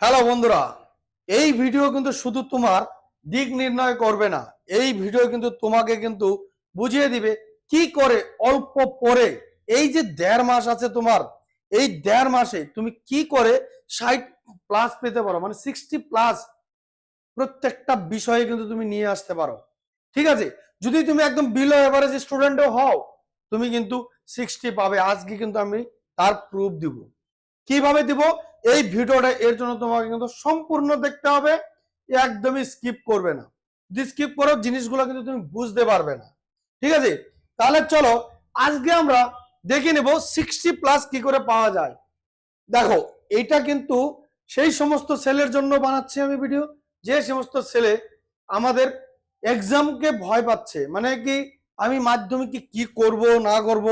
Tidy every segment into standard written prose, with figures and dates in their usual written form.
Hello বন্ধুরা, এই video কিন্তু শুধু তোমার দিক নির্ণয় করবে না, এই ভিডিও কিন্তু তোমাকে কিন্তু বুঝিয়ে দিবে কি করে অল্প পরে এই যে 1.5 মাস আছে তোমার, এই 1.5 মাসে তুমি কি করে 60+ পেতে পারো, মানে 60+ প্রত্যেকটা বিষয়ে কিন্তু তুমি নিয়ে আসতে পারো। ঠিক আছে, যদি তুমি একদম বিলো এভারেজ স্টুডেন্টও হও, তুমি কিন্তু 60 পাবে। আজকে কিন্তু আমি তার প্রুফ দিব। কিভাবে দিব এই ভিডিওটা, এর জন্য তোমাকে কিন্তু সম্পূর্ণ দেখতে হবে, একদমই স্কিপ করবে না। যদি স্কিপ করো জিনিসগুলো কিন্তু তুমি বুঝতে পারবে না। ঠিক আছে, তাহলে চলো আজকে আমরা দেখে নেব 60+ কি করে পাওয়া যায়। দেখো, এইটা কিন্তু সেই সমস্ত ছেলের জন্য বানাচ্ছি আমি ভিডিও, যে সমস্ত ছেলে আমাদের এক্সামকে ভয় পাচ্ছে, মানে কি আমি মাধ্যমিকে কি করব না করব,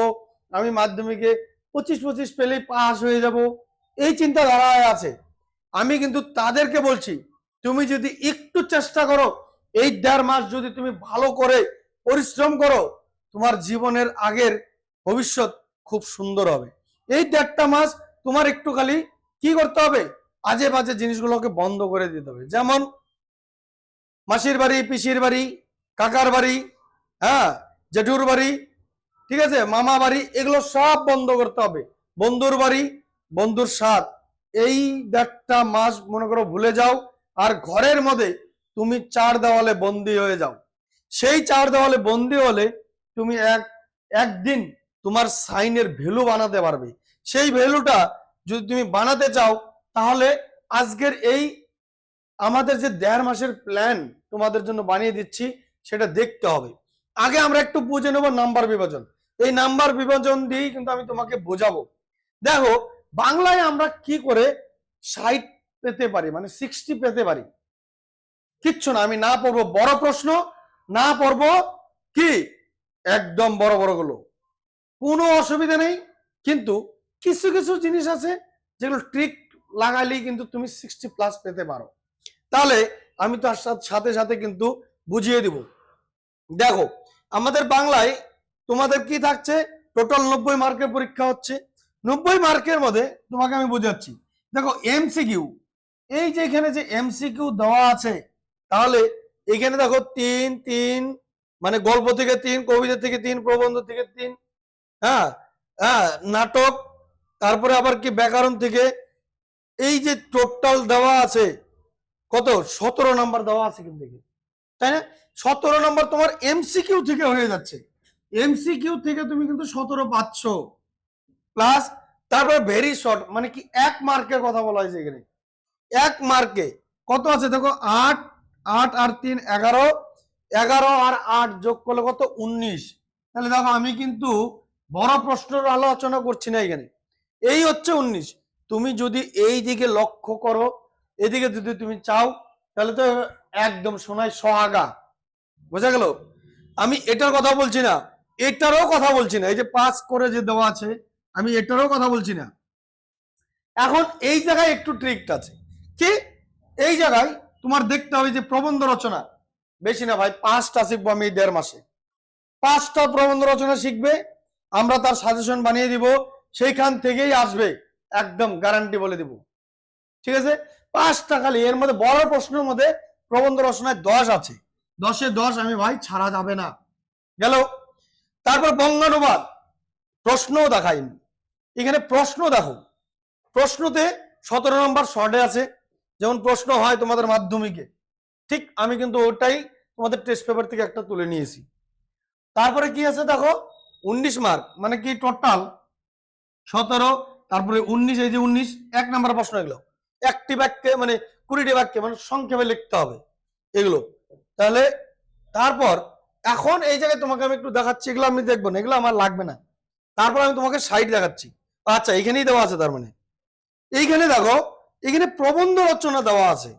আমি মাধ্যমিকে 25 পেলেই পাস হয়ে যাব, এই চিন্তাধারায় আছে। আমি কিন্তু তাদেরকে বলছি, তুমি যদি একটু চেষ্টা করো, এই 1.5 মাস যদি তুমি ভালো করে পরিশ্রম করো, তোমার জীবনের আগের ভবিষ্যৎ খুব সুন্দর হবে। এই 1.5টা মাস তোমার একটু খালি কি করতে হবে, আজে বাজে জিনিসগুলোকে বন্ধ করে দিতে হবে। যেমন মাসির বাড়ি, পিসির বাড়ি, কাকার বাড়ি, হ্যাঁ, জেঠুর বাড়ি, ঠিক আছে, মামা বাড়ি, এগুলো সব বন্ধ করতে হবে। বন্ধুর বাড়ি, বন্ধুর সাথ, এই 1.5টা মাস মনে করো ভুলে যাও। আর ঘরের মধ্যে তুমি 4 দেওয়ালে বন্দি হয়ে যাও। সেই 4 দেওয়ালে বন্দি হলে তুমি একদিন তোমার সাইনের ভ্যালু বানাতে পারবে। সেই ভ্যালুটা যদি তুমি বানাতে চাও, তাহলে আজকের এই আমাদের যে 1.5 মাসের প্ল্যান তোমাদের জন্য বানিয়ে দিচ্ছি, সেটা দেখতে হবে। আগে আমরা একটু বুঝে নেব নাম্বার বিভাজন। এই নাম্বার বিভাজন দিয়েই কিন্তু আমি তোমাকে বোঝাবো। দেখো, বাংলায় আমরা কি করে 60 পেতে পারি, মানে 60 পেতে পারি। কিচ্ছু না, আমি না পড়বো বড় প্রশ্ন, না পড়বো কি একদম বড় বড় গুলো, কোনো অসুবিধা নেই। কিন্তু কিছু কিছু জিনিস আছে যেগুলো ট্রিক লাগাইলেই কিন্তু তুমি 60+ পেতে পারো। তাহলে আমি তার সাথে সাথে কিন্তু বুঝিয়ে দিব। দেখো, আমাদের বাংলায় তোমাদের কি থাকছে, টোটাল 90 মার্কের পরীক্ষা হচ্ছে। 90 মার্কের মধ্যে তোমাকে আমি বুঝাচ্ছি। দেখো, এমসিকিউ, এই যে এখানে যে এমসিকিউ দেওয়া আছে, তাহলে এখানে দেখো 3 মানে গল্প থেকে 3, কবিতা থেকে 3, প্রবন্ধ থেকে 3, হ্যাঁ হ্যাঁ, নাটক, তারপরে আবার কি ব্যাকরণ থেকে, এই যে টোটাল দেওয়া আছে কত, 17 নাম্বার দেওয়া আছে কিন্তু, তাই না? 17 নম্বর তোমার এমসিকিউ থেকে হয়ে যাচ্ছে। এমসিকিউ থেকে তুমি কিন্তু 17 পাচ্ছ, প্লাস তারপরে ভেরি শর্ট, মানে কি 1 মার্কের কথা বলা হয়েছে এখানে। 1 মার্কে কত আছে দেখো, 8, 8 আর 3 11, 11 আর 8 যোগ করলে কত, 19। তাহলে দেখো, আমি কিন্তু বড় প্রশ্নের আলোচনা করছি না এখানে, এই হচ্ছে 19। তুমি যদি এই দিকে লক্ষ্য করো, এদিকে যদি তুমি চাও, তাহলে তো একদম সোনায় সোহাগা। বোঝা গেল? আমি এটার কথা বলছি না, এটারও কথা বলছি না, এই যে পাস করে যে দেওয়া আছে, আমি এটারও কথা বলছি না। এখন এই জায়গায় একটু ট্রিক আছে কি, এই জায়গায় তোমার দেখতে হবে যে প্রবন্ধ রচনা, বেশি না ভাই, 5টা শিখবো আমি এই 1.5 মাসে। 5টা প্রবন্ধ রচনা শিখবে, আমরা তার সাজেশন বানিয়ে দিব, সেইখান থেকেই আসবে, একদম গ্যারান্টি বলে দিব। ঠিক আছে, 5টা খালি, এর মধ্যে বড় প্রশ্নের মধ্যে প্রবন্ধ রচনায় 10 আছে, 10-এ 10 আমি ভাই ছাড়া যাবে না। গেল, তারপর বঙ্গানুবাদ, প্রশ্নও দেখাইনি এখানে। প্রশ্ন দেখো, প্রশ্নতে 17 নম্বর শর্টে আছে, যেমন প্রশ্ন হয় তোমাদের মাধ্যমিকে, ঠিক আমি কিন্তু ওটাই তোমাদের টেস্ট পেপার থেকে একটা তুলে নিয়েছি। তারপরে কি আছে দেখো, 19 মার্ক, মানে কি টোটাল 17, তারপরে 19, এই যে 19 1 নাম্বার প্রশ্ন, এগুলো একটি বাক্যে মানে 20টি বাক্যে, মানে সংক্ষেপে লিখতে হবে এগুলো। তাহলে তারপর এখন এই জায়গায় তোমাকে আমি একটু দেখাচ্ছি, এগুলো আমি দেখবো না, এগুলো আমার লাগবে না। তারপর আমি তোমাকে সাইড দেখাচ্ছি। আচ্ছা, এখানেই দেওয়া আছে, তার মানে এইখানে দেখো, এখানে প্রবন্ধ রচনা দেওয়া আছে।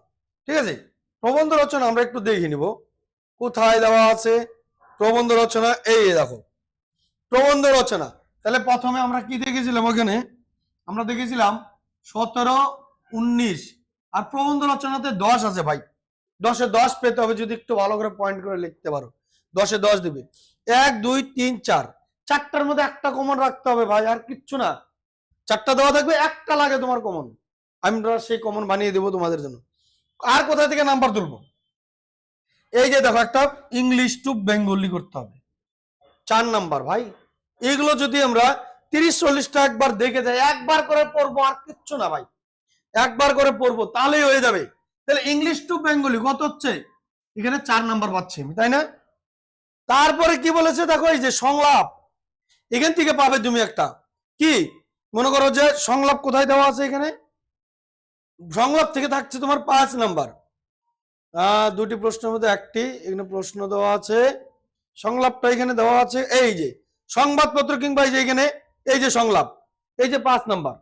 ঠিক আছে, প্রবন্ধ রচনা আমরা একটু দেখে নিব কোথায় দেওয়া আছে। প্রবন্ধ রচনা, এই দেখো প্রবন্ধ রচনা। তাহলে প্রথমে আমরা কি দেখেছিলাম, ওখানে আমরা দেখেছিলাম 17, 19, আর প্রবন্ধ রচনাতে 10 আছে ভাই। 10-এ 10 পেতে হবে, যদি একটু ভালো করে পয়েন্ট করে লিখতে পারো। 10-এ 10 দিবে, 1, 2, 3, 4, 4টার মধ্যে একটা কমন রাখতে হবে ভাই, আর কিচ্ছু না। 4টা দেওয়া থাকবে, একটা লাগে তোমার কমন। আমরা সেই কমন বানিয়ে দেবো তোমাদের জন্য। আর কোথা থেকে নাম্বার তুলবো? এই যে দেখো, একটা ইংলিশ টু বেঙ্গলি করতে হবে 4 নাম্বার ভাই। এগুলো যদি আমরা 30-40টা একবার দেখে যাই, একবার করে পড়বো, আর কিচ্ছু না ভাই, একবার করে পড়বো তাহলেই হয়ে যাবে। তাহলে ইংলিশ টু বেঙ্গলি কত হচ্ছে? এখানে 4 নাম্বার পাচ্ছি আমি, তাই না? তারপরে কি বলেছে দেখো, এই যে সংলাপ, এখান থেকে পাবে তুমি একটা কি, মনে করো যে সংলাপ কোথায় দেওয়া আছে, এখানে সংলাপ থেকে থাকছে তোমার 5 নাম্বার। দুটি প্রশ্নের মধ্যে একটি এখানে প্রশ্ন দেওয়া আছে, সংলাপটা এখানে দেওয়া আছে। এই যে সংবাদপত্র কিংবা এই যে এখানে এই যে সংলাপ, এই যে 5 নাম্বার,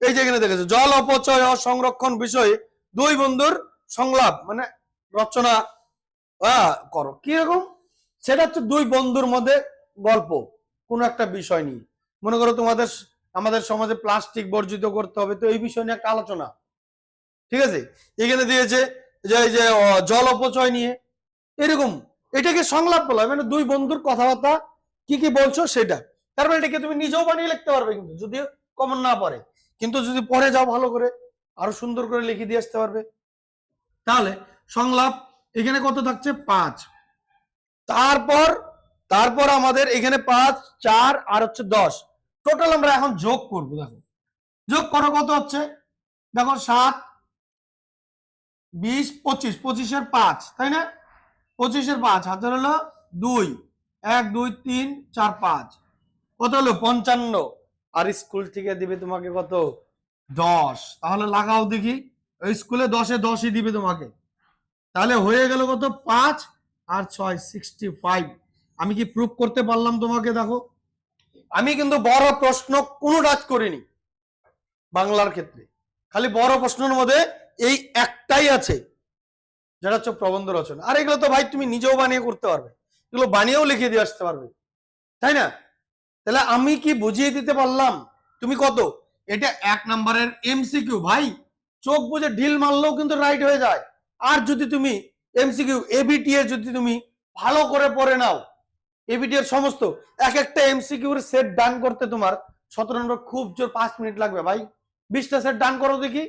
এই যে এখানে দেখেছো জল অপচয় ও সংরক্ষণ বিষয়ে দুই বন্ধুর সংলাপ মানে রচনা করো। কিরকম? সেটা হচ্ছে দুই বন্ধুর মধ্যে গল্প কোন একটা বিষয় নিয়ে। মনে করো তোমাদের আমাদের সমাজে প্লাস্টিক বর্জিত করতে হবে, তো এই বিষয় নিয়ে একটা আলোচনা, ঠিক আছে? এখানে দিয়েছে যে এই যে জল অপচয় নিয়ে, এরকম এটাকে সংলাপ বলা হয়, মানে দুই বন্ধুর কথাবার্তা কি কি বলছো সেটা। তারপরে এটাকে তুমি নিজেও বানিয়ে লিখতে পারবে, কিন্তু যদি কমন না পড়ে, কিন্তু যদি পড়ে যাও ভালো করে আরো সুন্দর করে লিখে দিয়ে আসতে পারবে। তাহলে সংলাপ এখানে কত থাকছে? 5। তারপর তারপর আমাদের এখানে 5, 4 আর হচ্ছে 10, টোটাল আমরা এখন যোগ করব। দেখো যোগ করো কত হচ্ছে, দেখো 7, 20, 25, 25-এর 5, তাই না? 25-এর 5 হাজার হলো 2, 1, 2, 3, 4, 5, কত হলো 55। আর স্কুল থেকে দিবে তোমাকে কত? 10। তাহলে লাগাও দেখি, ওই স্কুলে 10-এ 10ই দিবে তোমাকে। তাহলে হয়ে গেল কত? 5 আর 6, 65। আমি কি প্রুফ করতে পারলাম তোমাকে? দেখো আমি কিন্তু বড় প্রশ্ন কোনো টাচ করিনি বাংলার ক্ষেত্রে, খালি বড় প্রশ্নের মধ্যে এই একটাই আছে, যেটা হচ্ছে প্রবন্ধ রচনা। আর এগুলো তো ভাই তুমি নিজেও বানিয়ে করতে পারবে, এগুলো বানিয়েও লিখে দিয়ে আসতে পারবে, তাই না? তাহলে আমি কি বুঝিয়ে দিতে পারলাম? তুমি কত? এটা 1 নাম্বারের এমসিকিউ ভাই, চোখ বুঝে ঢিল মারলেও কিন্তু রাইট হয়ে যায়। আর যদি তুমি এমসিকিউ এবিটি এর যদি তুমি ভালো করে পড়ে নাও, এবিটি এর সমস্ত এক একটা এমসিকিউ এর সেট ডান করতে তোমার 17 নম্বর খুব জোর 5 মিনিট লাগবে ভাই। 20টা সেট ডান করো দেখি,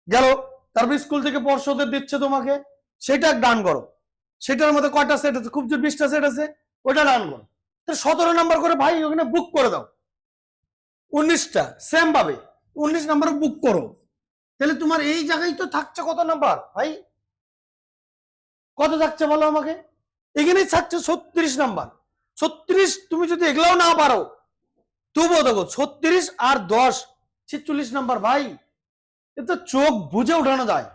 গেল। তারপর স্কুল থেকে পর্ষদের দিচ্ছে তোমাকে, সেটা ডান করো। সেটার মধ্যে কয়টা সেট আছে? খুব জোর 20টা সেট আছে, ওটা ডান করো। 17 নাম্বার করে ভাই ওখানে বুক করে দাও। 19টা সেম ভাবে 19 নাম্বার বুক করো। তাহলে তোমার এই জায়গায় তো থাকছে কত নাম্বার ভাই? কত থাকছে বলো আমাকে? এখানেই থাকছে 36 নাম্বার। 36 তুমি যদি এগুলাও না পারো তবুও দেখো 36 আর 10, 46 নাম্বার ভাই। এ তো চোখ বুঝে উঠানো যায়,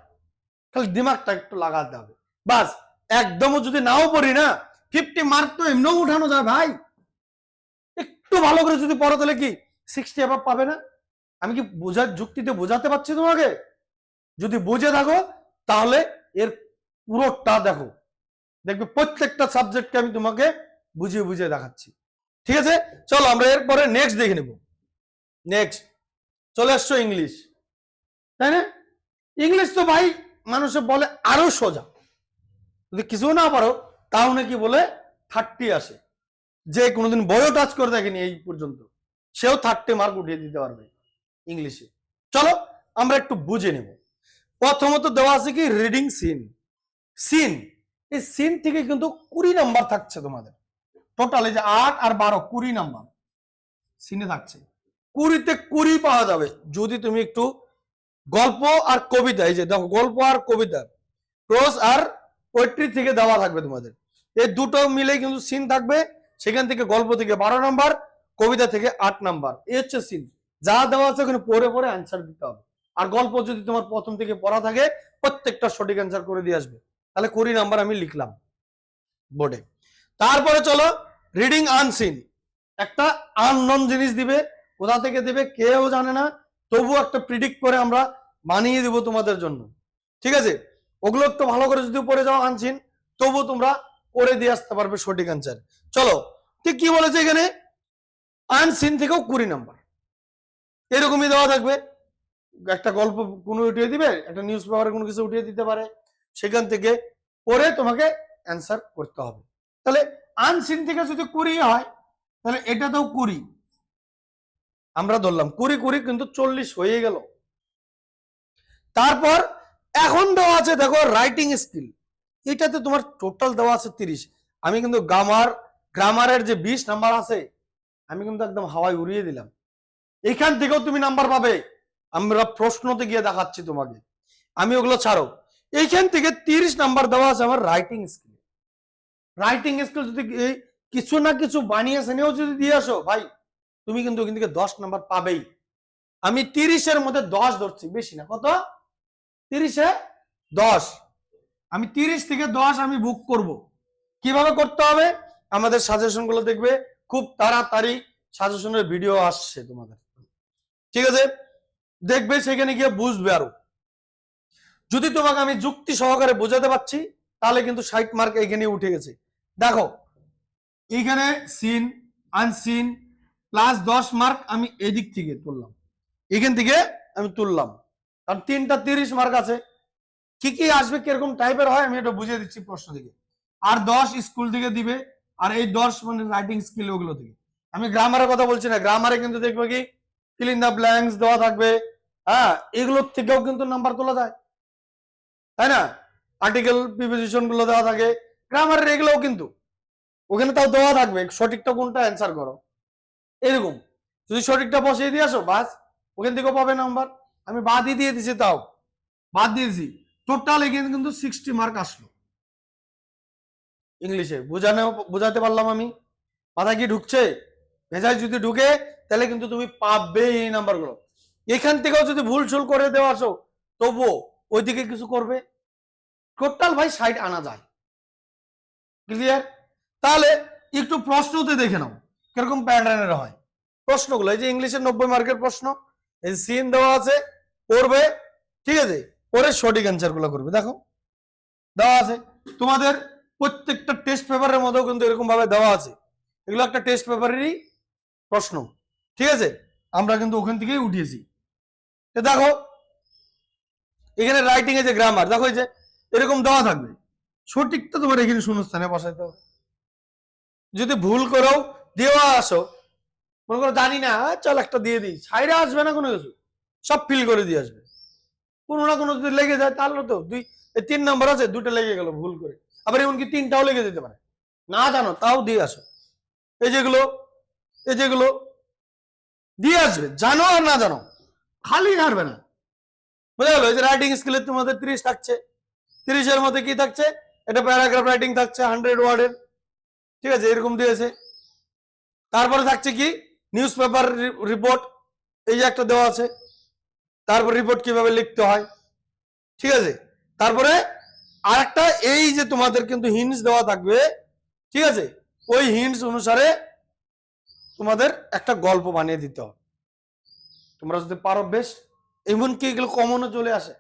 খালি দিমাগটা একটু লাগাতে হবে বাস। একদমও যদি নাও পড়ি না, 50 মার্ক তো এমনিও উঠানো যায় ভাই। একটু ভালো করে যদি পড়ো তাহলে কি 60 অ্যাবাভ পাবে না? আমি কি বোঝার যুক্তিতে বোঝাতে পারছি তোমাকে? যদি বুঝে থাকো তাহলে এর পুরোটা দেখো, দেখবে প্রত্যেকটা সাবজেক্টকে আমি তোমাকে বুঝিয়ে বুঝিয়ে দেখাচ্ছি। ঠিক আছে, চলো আমরা এরপরে নেক্সট দেখে নেব। নেক্সট চলে আসছো ইংলিশ, তাই না? ইংলিশ তো ভাই মানুষে বলে আরো সোজা, যদি কিছু না পারো তাও নাকি বলে 30 আসে। যে কোনোদিন বইও টাচ করে দেখেনি এই পর্যন্ত, সেও 30 মার্ক উঠিয়ে দিতে পারবে ইংলিশে। চলো আমরা একটু বুঝে নেব। প্রথমত দেওয়া আছে কি রিডিং সিন। সিন, এই সিন থেকে কিন্তু 20 নাম্বার থাকছে তোমাদের টোটাল। এই যে 8 আর 12, 20 নাম্বার সিনে থাকছে। 20-তে 20 পাওয়া যাবে যদি তুমি একটু গল্প আর কবিতা, এই যে দেখো গল্প আর কবিতা, প্রোজ আর পোয়েট্রি থেকে দেওয়া থাকবে তোমাদের। এই দুটো মিলে কিন্তু সিন থাকবে। সেখান থেকে গল্প থেকে 12 নাম্বার, কবিতা থেকে 8 নাম্বার। এই হচ্ছে সিন। যা দেওয়া আছে ওখানে পড়ে পড়ে অ্যান্সার দিতে হবে। আর গল্প যদি তোমার প্রথম থেকে পড়া থাকে প্রত্যেকটা সঠিক অ্যান্সার করে দিয়ে আসবে। তাহলে 20 নাম্বার আমি লিখলাম বোর্ডে। তারপরে চলো রিডিং আনসিন, একটা আননোন জিনিস দিবে, কোথা থেকে দেবে কেউ জানে না, তবু একটা প্রিডিক্ট করে আমরা বানিয়ে দিব তোমাদের জন্য। ঠিক আছে, ওগুলো একটু ভালো করে যদি পড়ে যাও আনসিন, তবু তোমরা করে দিয়ে আসতে পারবে সঠিক অ্যান্সার। চলো ঠিক কি বলেছে এখানে, আনসিন থেকেও 20 নাম্বার এরকমই দেওয়া থাকবে। একটা গল্প কোনো উঠিয়ে দিবে, একটা নিউজ পেপারে কোনো কিছু উঠিয়ে দিতে পারে, সেখান থেকে পড়ে তোমাকে অ্যান্সার করতে হবে। তাহলে আনসিন থেকে যদি 20 হয় তাহলে এটাতেও 20 আমরা ধরলাম, 20 20 কিন্তু 40 হয়ে গেল। তারপর এখন দেওয়া আছে দেখো রাইটিং স্কিল, এটাতে তোমার টোটাল দেওয়া আছে 30। আমি কিন্তু গ্রামারের যে 20 নাম্বার আছে আমি কিন্তু একদম হাওয়ায় উড়িয়ে দিলাম। এখান থেকেও তুমি নাম্বার পাবে, আমরা প্রশ্নতে গিয়ে দেখাচ্ছি তোমাকে, আমি ওগুলো ছাড়ো। এইখান থেকে 30 নাম্বার দেওয়া আছে আমার রাইটিং স্কিল। রাইটিং স্কিল যদি কিছু না কিছু বানিয়ে সেনেও যদি দিয়ে আসো ভাই, তুমি কিন্তু ওখান থেকে 10 নাম্বার পাবেই। আমি 30-এর মধ্যে 10 ধরছি, বেশি না, কত 30-এ 10। আমি 30 থেকে 10 আমি বুক করব। কিভাবে করতে হবে আমাদের সাজেশন গুলো দেখবে, খুব তাড়াতাড়ি সাজেশনের ভিডিও আসছে তোমাদের, ঠিক আছে? দেখবে সেখানে গিয়ে বুঝবে। আরো যদি তোমাকে আমি যুক্তি সহকারে বোঝাতে পারছি তাহলে কিন্তু 60 মার্ক এখানে উঠে গেছে। দেখো এইখানে সিন আনসিন প্লাস 10 মার্ক আমি এদিক থেকে তুললাম, এখান থেকে আমি তুললাম, কারণ 3টা 30 মার্ক আছে। কি কি আসবে কিরকম টাইপের হয় আমি এটা বুঝিয়ে দিচ্ছি প্রশ্ন থেকে। আর 10 স্কুল থেকে দিবে, আর এই 10 মানে রাইটিং স্কিল ওগুলো থেকে। আমি গ্রামারের কথা বলছি না, গ্রামারে কিন্তু দেখবে কি ফিল ইন দা ব্ল্যাঙ্কস দেওয়া থাকবে, হ্যাঁ, এগুলোর থেকেও কিন্তু নাম্বার তোলা যায়, তাই না? আর্টিকেল প্রিপোজিশন গুলো দেওয়া থাকে গ্রামারের, এগুলোও কিন্তু ওখানে তাও দেওয়া থাকবে, সঠিকটা কোনটা অ্যান্সার করো এরকম। যদি সঠিকটা বসিয়ে দিয়ে আসো বাস, ওখান থেকেও পাবে নাম্বার। আমি বাদই দিয়ে দিছি, তাও বাদ দিয়েছি। টোটাল এখানে কিন্তু 60 মার্ক আসলো। ইংলিশে বোঝাতে পারলাম আমি? মাথায় কি ঢুকছে? মেজাজ যদি ঢুকে তাহলে কিন্তু তুমি পাবে এই নাম্বারগুলো। এখান থেকেও যদি ভুল ছুল করে দেওয়া আসো তবুও ওইদিকে কিছু করবে। টোটাল ভাই 60 আনা যায়, ক্লিয়ার? তাহলে একটু প্রশ্নতে দেখে নাও কিরকম প্যাটার্নের হয় প্রশ্নগুলো। এই যে ইংলিশের 90 মার্কের প্রশ্ন, এই সিন দেওয়া আছে, পড়বে, ঠিক আছে? পরে সঠিক অ্যান্সার গুলো করবে। দেখো দেওয়া আছে তোমাদের প্রত্যেকটা টেস্ট পেপারের মধ্যেও কিন্তু এরকম ভাবে দেওয়া আছে, এগুলো একটা টেস্ট পেপারেরই প্রশ্ন, ঠিক আছে? আমরা কিন্তু ওখান থেকেই উঠিয়েছি। দেখো এখানে রাইটিং এ যে গ্রামার, দেখো এই যে এরকম দেওয়া থাকবে, সঠিকটা তোমার এখানে শূন্যস্থানে বসাইতে হবে। যদি ভুল করেও দেওয়া আসো, মনে করো জানি না, চল একটা দিয়ে দিই, ছাইরে আসবে না কোনো কিছু, সব ফিল করে দিয়ে আসবে। কোনো না কোনো যদি লেগে যায় তাহলে তো 3 নাম্বার আছে, 2টা লেগে গেল ভুল করে, আবার এমনকি 3টাও লেগে যেতে পারে, না জানো তাও দিয়ে আসো। এই যেগুলো দিয়ে আসবে, জানো আর না জানো, খালি হারবে না, বুঝা গেল? এই যে রাইটিং স্কিলে তোমাদের 30 থাকছে, 30-এর মধ্যে কি থাকছে, এটা প্যারাগ্রাফ রাইটিং থাকছে 100 ওয়ার্ডের, ঠিক আছে? এরকম দিয়েছে। তারপরে থাকছে কি নিউজ পেপার রিপোর্ট, এই যে একটা দেওয়া আছে, তারপর রিপোর্ট কিভাবে লিখতে হয়, ঠিক আছে? তারপরে আর একটা এই যে তোমাদের কিন্তু হিন্টস দেওয়া থাকবে, ঠিক আছে? ওই হিন্টস অনুসারে তোমাদের একটা গল্প বানিয়ে দিতে হবে। তোমরা যদি পারো বেশ, এমনকি এগুলো কমনও চলে আসে।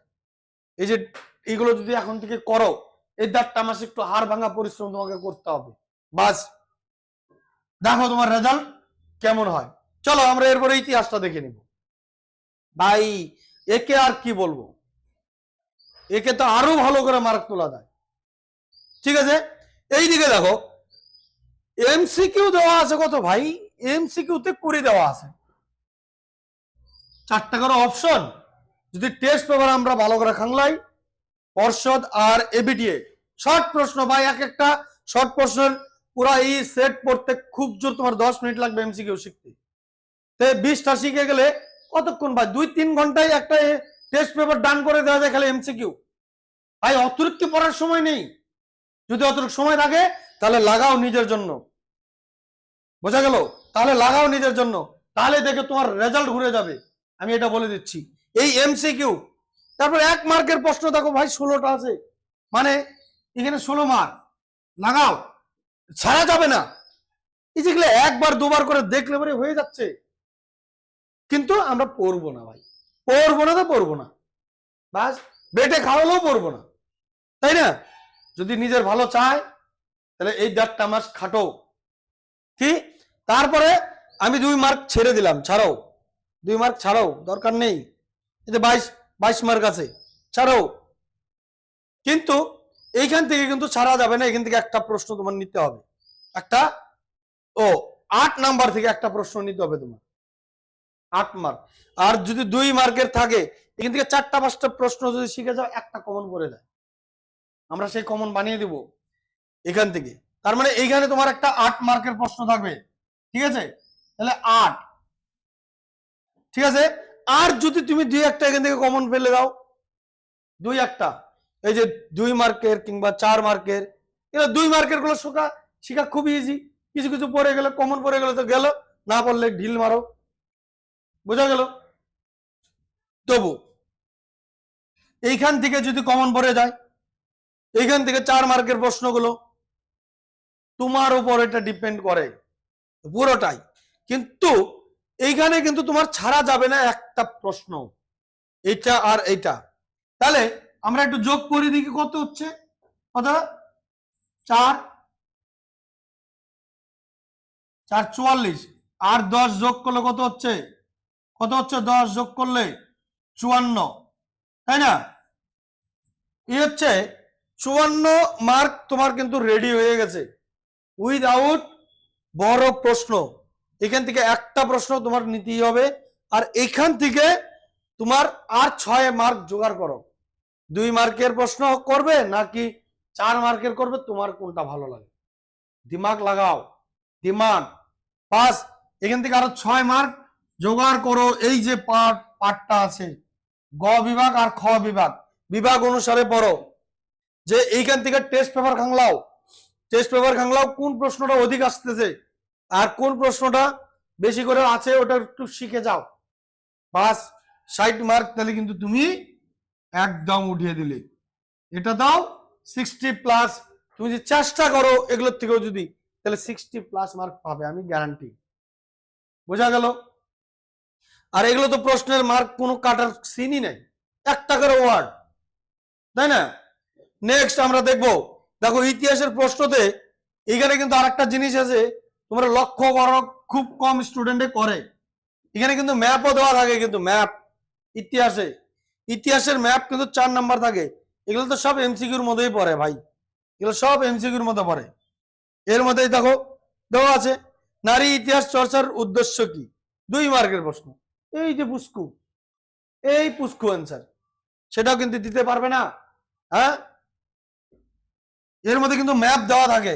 এই যে এগুলো যদি এখন থেকে করো, এই 4টা মাস একটু হাড় ভাঙা পরিশ্রম তোমাকে করতে হবে, বাস দেখো তোমার রেজাল্ট কেমন হয়। চলো আমরা এরপরে ইতিহাসটা দেখে নিব। ভাই একে আর কি বলবো, একে তো আরো ভালো করে মার্ক তোলা যায়, ঠিক আছে? এইদিকে দেখো এমসিকিউ দেওয়া আছে কত ভাই, এমসিকিউ তে 20 দেওয়া আছে, 4টা করে অপশন। যদি টেস্ট পেপার আমরা ভালো করে খাংলাই, পর্ষদ আর এবিটিএ শর্ট প্রশ্ন ভাই, এক একটা শর্ট প্রশ্নের পুরা এই সেট পড়তে খুব জোর তোমার 10 মিনিট লাগবে এমসিকিউ শিখতে। 20টা শিখে গেলে কতক্ষণ ভাই, 2-3 ঘন্টায় একটা টেস্ট পেপার ডান করে দেওয়া যায় খালি এমসিকিউ। ভাই অতিরিক্ত পড়ার সময় নেই, যদি অতিরিক্ত সময় থাকে তাহলে লাগাও নিজের জন্য, বোঝা গেল? তাহলে লাগাও নিজের জন্য, তাহলে দেখে তোমার রেজাল্ট ঘুরে যাবে, আমি এটা বলে দিচ্ছি। এই এমসিকিউ, তারপর 1 মার্কের প্রশ্ন দেখো ভাই 16টা আছে, মানে এখানে 16 মার্ক, লাগাও, ছাড়া যাবে না। এই যেগুলো একবার দুবার করে দেখলে পরে হয়ে যাচ্ছে, কিন্তু আমরা পড়বো না ভাই, পড়বো না তো পড়বো না, বাস বেটে খাওয়ালেও পড়বো না, তাই না? যদি নিজের ভালো চায় তাহলে এই 4টা মাস খাটো, কি? তারপরে আমি 2 মার্ক ছেড়ে দিলাম, ছাড়ো 2 মার্ক ছাড়ো, দরকার নেই। এই যে 22 মার্ক আছে, ছাড়ো। কিন্তু এইখান থেকে কিন্তু ছাড়া যাবে না, এখান থেকে একটা প্রশ্ন তোমার নিতে হবে, একটা 8 নাম্বার থেকে একটা প্রশ্ন নিতে হবে তোমার, 8 মার্ক। আর যদি 2 মার্কের থাকে এখান থেকে 4টা 5টা প্রশ্ন যদি শিখে যাও একটা কমন করে যায়, আমরা সেই কমন বানিয়ে দিব এখান থেকে। তার মানে এইখানে তোমার একটা 8 মার্কের প্রশ্ন থাকবে, ঠিক আছে? তাহলে 8, ঠিক আছে? আর যদি তুমি 2-1টা এখান থেকে কমন ফেলে দাও, 2-1টা, এই যে 2 মার্কের কিংবা 4 মার্কের, এটা 2 মার্কের গুলো শিখা খুব ইজি। কিছু কিছু পড়ে গেলে, কমন পড়ে গেলে তো গেল, না পড়লে ঢিল মারো, বোঝা গেল? তবু এইখান থেকে যদি কমন পড়ে যায়, এইখান থেকে 4 মার্কের প্রশ্নগুলো তোমার উপর এটা ডিপেন্ড করে পুরোটাই, কিন্তু এইখানে কিন্তু তোমার ছাড়া যাবে না একটা প্রশ্ন, এটা আর এইটা। তাহলে আমরা একটু যোগ করে দেখি কত হচ্ছে, কত? 4 4 44, আর 10 যোগ করলে কত হচ্ছে? কত হচ্ছে 10 যোগ করলে? 54, তাই না? এই হচ্ছে 54 মার্ক তোমার কিন্তু রেডি হয়ে গেছে উইদাউট বড় প্রশ্ন। এখান থেকে একটা প্রশ্ন তোমার নিতেই হবে, আর এখান থেকে তোমার আর 6 মার্ক জোগাড় করো। 2 মার্কের প্রশ্ন করবে নাকি 4 মার্কের করবে, তোমার কোনটা ভালো লাগে, দিমাগ লাগাও, দিমাগ পাস। এখান থেকে আরো 6 মার্ক জোগাড় করো। এই যে পার্টটা আছে, গ বিভাগ আর খ বিভাগ, বিভাগ অনুসারে পড়ো, যে এইখান থেকে টেস্ট পেপার খাংলাও, টেস্ট পেপার খাংলাও কোন প্রশ্নটা অধিক আসতেছে আর কোন প্রশ্নটা বেশি করে আছে, ওটা একটু শিখে যাও, বাস 60 মার্ক তাহলে কিন্তু তুমি একদম উঠিয়ে দিলে। এটা দাও 60+, তুমি যদি চেষ্টা করো এগুলোর থেকেও যদি, তাহলে 60+ মার্ক পাবে, আমি গ্যারান্টি। বোঝা গেল? আর এগুলো তো প্রশ্নের মার্ক কোনো কাটার সিনই নেই, একটা করে ওয়ার্ড, তাই না? নেক্সট আমরা দেখবো, দেখো ইতিহাসের প্রশ্নতে এখানে কিন্তু আরেকটা জিনিস আছে, তোমরা লক্ষ্য করো, খুব কম স্টুডেন্টে করে। এখানে কিন্তু ম্যাপও দেওয়া থাকে, কিন্তু ম্যাপ ইতিহাসে, ইতিহাসের ম্যাপ কিন্তু 4 নাম্বার থাকে। এগুলো তো সব এমসিকিউর মধ্যেই পড়ে ভাই, এগুলো সব এমসিকিউর মধ্যে পড়ে। এর মধ্যেই দেখো দেওয়া আছে, নারী ইতিহাস চর্চার উদ্দেশ্য কি, 2 মার্কের প্রশ্ন। এই যে পুস্কু, এই পুস্কু অ্যান্সার, সেটাও কিন্তু দিতে পারবে না, হ্যাঁ? এর মধ্যে কিন্তু ম্যাপ দেওয়া থাকে,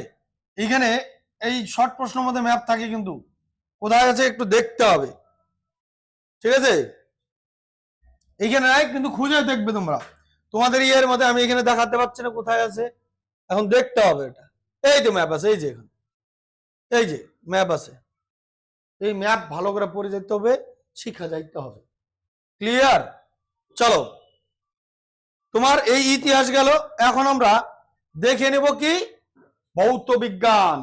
এখানে এই শর্ট প্রশ্নের মধ্যে ম্যাপ থাকে, কিন্তু কোথায় আছে একটু দেখতে হবে, ঠিক আছে? এইখানে নাই, কিন্তু খুঁজে দেখবে তোমরা, তোমাদের ইয়ের মধ্যে আমি এখানে দেখাতে পারছি না কোথায় আছে, এখন দেখতে হবে এটা। এই যে ম্যাপ আছে, এই যে এখানে, এই যে ম্যাপ আছে, এই ম্যাপ ভালো করে পড়ে যেতে হবে, শিক্ষা যাইতে হবে। ক্লিয়ার? চলো, তোমার এই ইতিহাস গেল, এখন আমরা দেখে নেব কি ভৌত বিজ্ঞান।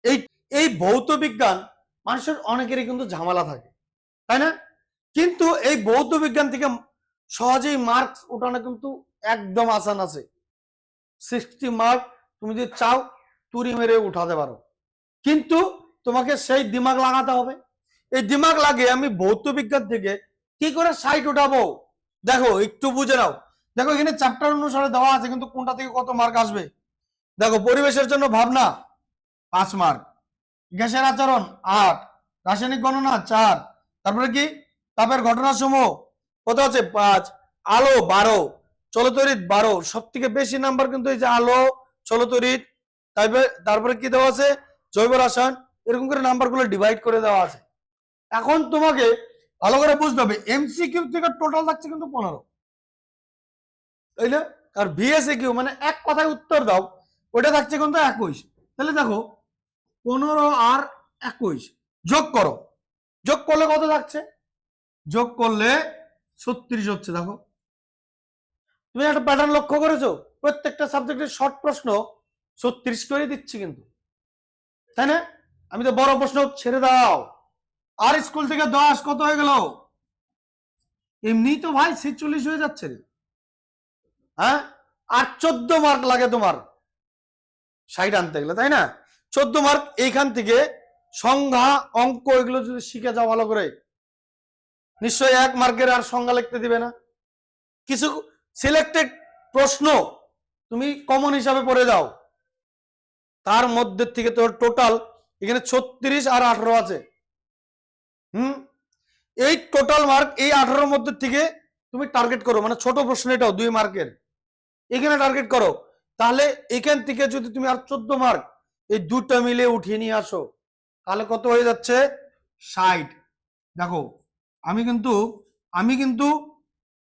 এই এই ভৌত বিজ্ঞান মানুষের অনেকেরই কিন্তু ঝামেলা থাকে, তাই না? কিন্তু এই ভৌত বিজ্ঞান থেকে সহজেই মার্কস ওঠানো কিন্তু একদম আসান আছে। 60 মার্ক তুমি যদি চাও তুড়ি মেরে উঠাতে পারো, কিন্তু তোমাকে সেই দিমাগ লাগাতে হবে। এই দিমাগ লাগিয়ে আমি ভৌত বিজ্ঞান থেকে কি করে 60 উঠাবো, দেখো একটু বুঝে নাও। দেখো এখানে চ্যাপ্টার অনুসারে দেওয়া আছে, কিন্তু কোনটা থেকে কত মার্ক আসবে। দেখো পরিবেশের জন্য ভাবনা 5 মার্ক, গ্যাসের আচরণ 8, রাসায়নিক গণনা 4, তারপরে কি তাপের ঘটনাসমূহ কত আছে 5, আলো 12, চলতরিৎ 12, সব থেকে বেশি নাম্বার কিন্তু এই যে আলো, চলতরিৎ, তারপরে কি দেওয়া আছে জৈব রসায়ন, এরকম করে নাম্বারগুলো ডিভাইড করে দেওয়া আছে। এখন তোমাকে ভালো করে বুঝতে হবে, এমসিকিউ থেকে টোটাল থাকছে কিন্তু 15, তাই না? আর ভিএসকিউ মানে এক কথায় উত্তর দাও, ওটা থাকছে কিন্তু 21। তাহলে দেখো 15 আর 21 যোগ করো, যোগ করলে কত থাকছে, যোগ করলে 36 হচ্ছে। দেখো তুমি একটা প্যাটার্ন লক্ষ্য করেছো, প্রত্যেকটা সাবজেক্টের শর্ট প্রশ্ন 36 করে দিচ্ছি কিন্তু, তাই না? আমি তো বড় প্রশ্ন ছেড়ে দাও। আর স্কুল থেকে 10 কত হয়ে গেল, এমনি তো ভাই 46 হয়ে যাচ্ছে রে, হ্যাঁ? আর 14 মার্ক লাগে তোমার 60 আনতে গেলে, তাই না? 14 মার্ক এইখান থেকে সংজ্ঞা, অঙ্ক এগুলো যদি শিখে যাও ভালো করে, নিশ্চয়ই 1 মার্কের আর সংজ্ঞা লিখতে দিবে না। কিছু সিলেক্টেড প্রশ্ন তুমি কমন হিসাবে পড়ে যাও, তার মধ্যে থেকে তোর টোটাল এখানে 36 আর 18 আছে। এই টোটাল মার্ক এই 18 মধ্যে থেকে তুমি টার্গেট করো, মানে ছোট প্রশ্ন এটাও 2 মার্কের, এখানে টার্গেট করো। তাহলে এখান থেকে যদি তুমি আর 14 মার্ক এই দুটো মিলে উঠিয়ে নিয়ে আসো, তাহলে কত হয়ে যাচ্ছে? 60। দেখো আমি কিন্তু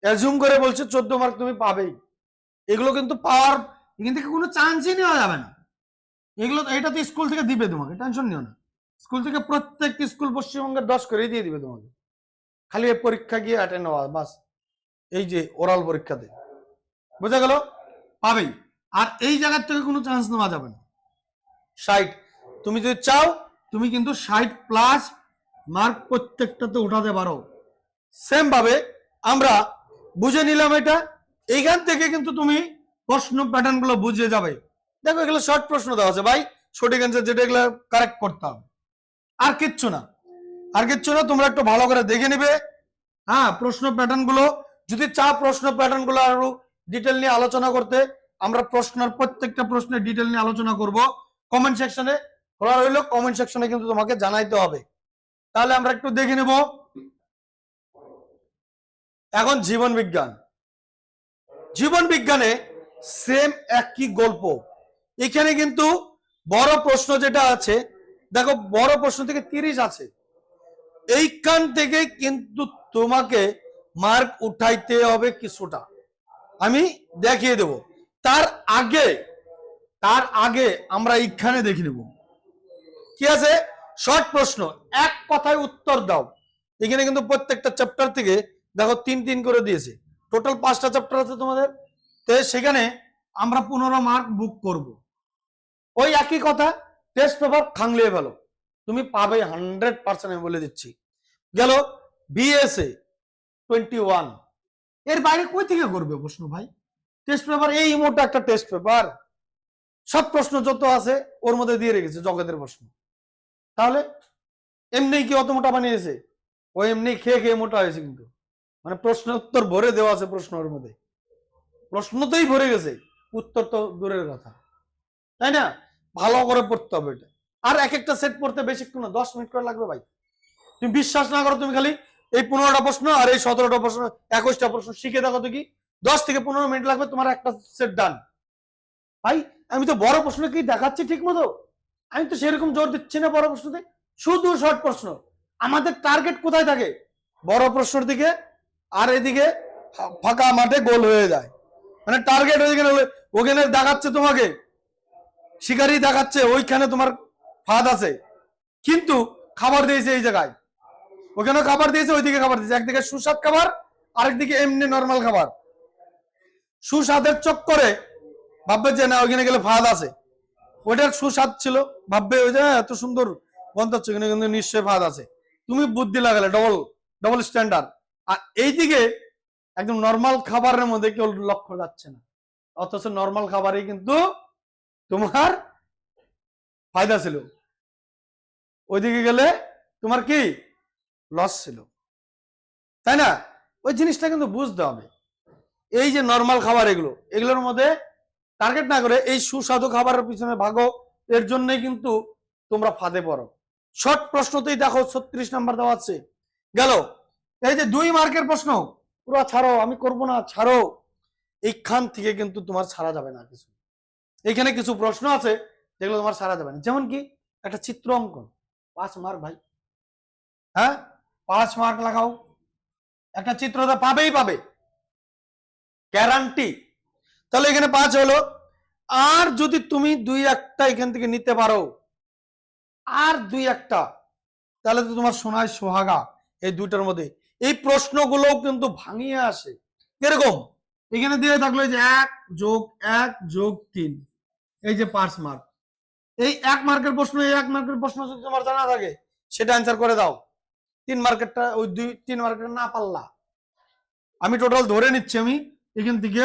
অ্যাজিউম করে বলছি 14 মার্ক তুমি পাবেই। এগুলো কিন্তু পাওয়ার এখান থেকে কোনো চান্সই নেওয়া যাবে না। এগুলো এটা তো স্কুল থেকে দিবে তোমাকে, টেনশন নিও না। স্কুল থেকে প্রত্যেকটি স্কুল পশ্চিমবঙ্গের 10 করে দিয়ে দিবে তোমাকে, খালি এই পরীক্ষা গিয়ে অ্যাটেন্ড হওয়া বাস। এই যে ওরাল পরীক্ষাতে, বোঝা গেল? পাবেই। আর এই জায়গার থেকে কোনো চান্স নেওয়া যাবে না। 60 তুমি যদি চাও তুমি কিন্তু 60 প্লাস মার্ক প্রত্যেকটাতে উঠাতে পারো। সেম ভাবে আমরা বুঝে নিলাম এটা। এইখান থেকে কিন্তু তুমি প্রশ্ন প্যাটার্ন গুলো বুঝে যাবে। দেখো এগুলো শর্ট প্রশ্ন দেওয়া আছে ভাই, সঠিক অ্যান্সার যেটা এগুলো কারেক্ট করতে হবে, আর কিচ্ছু না, আর কিচ্ছু না। তোমরা একটু ভালো করে দেখে নিবে। হ্যাঁ, প্রশ্ন প্যাটার্ন গুলো যদি চাও, প্রশ্ন প্যাটার্ন গুলো আরো ডিটেল নিয়ে আলোচনা করতে, আমরা প্রত্যেকটা প্রশ্নের ডিটেল নিয়ে আলোচনা করব। কমেন্ট সেকশনে খোলা রইলো, কমেন্ট সেকশনে কিন্তু তোমাকে জানাইতে হবে। তাহলে আমরা একটু দেখে নেব। এখন জীবন বিজ্ঞানে সেম একই গল্প। এখানে কিন্তু বড় প্রশ্ন যেটা আছে, দেখো বড় প্রশ্ন থেকে 30 আছে। এইখান থেকে কিন্তু তোমাকে মার্ক উঠাইতে হবে কিছুটা, আমি দেখিয়ে দেব। তার আগে আমরা এইখানে দেখে নেব কি আছে। শর্ট প্রশ্ন, এক কথায় উত্তর দাও। এখানে কিন্তু প্রত্যেকটা চ্যাপ্টার থেকে দেখো 3 করে দিয়েছে। টোটাল 5টা চ্যাপ্টার আছে তোমাদের, তো সেখানে আমরা 15 মার্ক বুক করব। ওই একই কথা, টেস্ট পেপার খাংলিয়ে ফেলো, তুমি পাবে 100%, আমি বলে দিচ্ছি। গেল বিএসএ 21, এর বাইরে কই থেকে করবে প্রশ্ন ভাই? টেস্ট পেপার এই মোটা একটা টেস্ট পেপার, সব প্রশ্ন যত আছে ওর মধ্যে দিয়ে রেখেছে জগতের প্রশ্ন। তাহলে এমনি কি অত মোটা বানিয়েছে? ও এমনি খেয়ে খেয়ে মোটা হয়েছে, কিন্তু মানে প্রশ্ন উত্তর ভরে দেওয়া আছে প্রশ্নের মধ্যে, প্রশ্নতেই ভরে গেছে, উত্তর তো দূরের কথা, তাই না? ভালো করে পড়তে হবে এটা। আর এক একটা সেট পড়তে বেশিক্ষণ না, 10 মিনিট করে লাগবে ভাই। তুমি বিশ্বাস না করো, তুমি খালি এই 15টা প্রশ্ন আর এই 17টা প্রশ্ন 21টা প্রশ্ন শিখে দেখো তো, কি 10 থেকে 15 মিনিট লাগবে তোমার একটা সেট ডান। ভাই আমি তো বড় প্রশ্ন কি দেখাচ্ছি ঠিক মতো? আমি তো সেরকম জোর দিচ্ছি না বড় প্রশ্নতে, শুধু শর্ট প্রশ্ন। আমাদের টার্গেট কোথায় থাকে? বড় প্রশ্নের দিকে, আর এদিকে ফাঁকা মাঠে গোল হয়ে যায়। মানে টার্গেট ওখানে দেখাচ্ছে তোমাকে, শিকারি দেখাচ্ছে ওইখানে তোমার ফাঁদ আছে, কিন্তু খাবার দিয়েছে এই জায়গায়, ওখানে খাবার দিয়েছে, ওইদিকে খাবার দিয়েছে। একদিকে সুস্বাদ খাবার, আরেকদিকে এমনি নর্মাল খাবার। সুস্বাদের চক্করে ভাববে যে না ওইখানে গেলে ফাঁদ আছে, ওইটার সুস্বাদ ছিল, ভাববে ওই যে এত সুন্দর গন্ধ হচ্ছে, কিন্তু নিশ্চয়ই ফাঁদ আছে। তুমি বুদ্ধি লাগালে ডবল স্ট্যান্ডার্ড। আর এইদিকে একদম নর্মাল খাবারের মধ্যে কেউ লক্ষ্য যাচ্ছে না, অথচ নর্মাল খাবারই কিন্তু তোমার ফায়দা ছিল, ওইদিকে গেলে তোমার কি লস ছিল, তাই না? ওই জিনিসটা কিন্তু বুঝতে হবে। এই যে নর্মাল খাবার এগুলোর মধ্যে টার্গেট না করে এই সুস্বাদু খাবারের পিছনে ভাগো, এর জন্যই কিন্তু তোমরা ফাঁদে পড়ো। শর্ট প্রশ্নতেই দেখো 36 নাম্বার দেওয়া আছে। গেল এই যে 2 মার্কের প্রশ্ন, পুরো ছাড়ো, আমি করব না, ছাড়ো। এইখান থেকে কিন্তু তোমার ছাড়া যাবে না কিছু। এখানে কিছু প্রশ্ন আছে যেগুলো তোমার ছাড়া যাবে না। যেমন কি একটা চিত্র অঙ্কন, 5 মার্ক ভাই। হ্যাঁ, 5 মার্ক লাগাও, একটা চিত্রটা পাবে গ্যারান্টি। তাহলে এখানে 5 হলো। আর যদি তুমি 2-1টা এখান থেকে নিতে পারো, আর 2-1টা, তাহলে তো তোমার সোনায় সোহাগা। এই দুইটার মধ্যে এই প্রশ্নগুলো কিন্তু ভাঙিয়ে আসে এরকম। এখানে দিয়ে থাকলো যে 1 + 1 + 3, এই যে 5 মার্ক। এই 1 মার্কের প্রশ্ন, এই 1 মার্কের প্রশ্ন যদি তোমার জানা থাকে সেটা অ্যান্সার করে দাও। 3 মার্কেরটা ওই 3 মার্কের না পারলা, আমি টোটাল ধরে নিচ্ছি, আমি এখান থেকে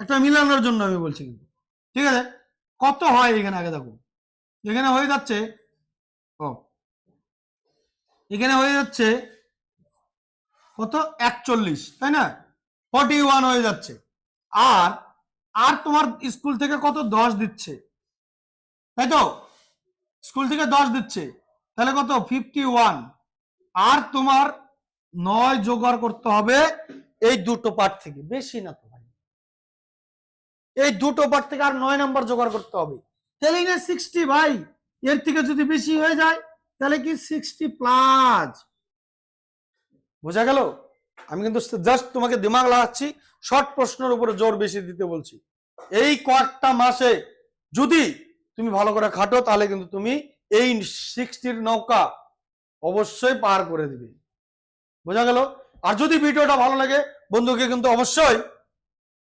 একটা মিলানোর জন্য আমি বলছি, কিন্তু ঠিক আছে। কত হয় এখানে আগে দেখো, এখানে হয়ে যাচ্ছে এখানে হয়ে যাচ্ছে কত 41, তাই না? 41 হয়ে যাচ্ছে। আর আর তোমার স্কুল থেকে কত 10 দিচ্ছে, তাই তো? স্কুল থেকে 10 দিচ্ছে, তাহলে কত 51। আর তোমার 9 জোগাড় করতে হবে এই দুটো পার্ট থেকে, বেশি না তো ভাই, এই দুটো পার্ট থেকে আর 9 নাম্বার জোগাড় করতে হবে। তাহলে না 60 ভাই, এর থেকে যদি বেশি হয়ে যায় তাহলে কি 60 প্লাস। বোঝা গেল? আমি কিন্তু জাস্ট তোমাকে দিমাগ লাগাচ্ছি, শর্ট প্রশ্নের উপরে জোর বেশি দিতে বলছি। এই কয়েকটা মাসে যদি তুমি ভালো করে খাটো তাহলে কিন্তু তুমি এই 60 নৌকা অবশ্যই পার করে দিবে। বোঝা গেল? আর যদি ভিডিওটা ভালো লাগে বন্ধুকে কিন্তু অবশ্যই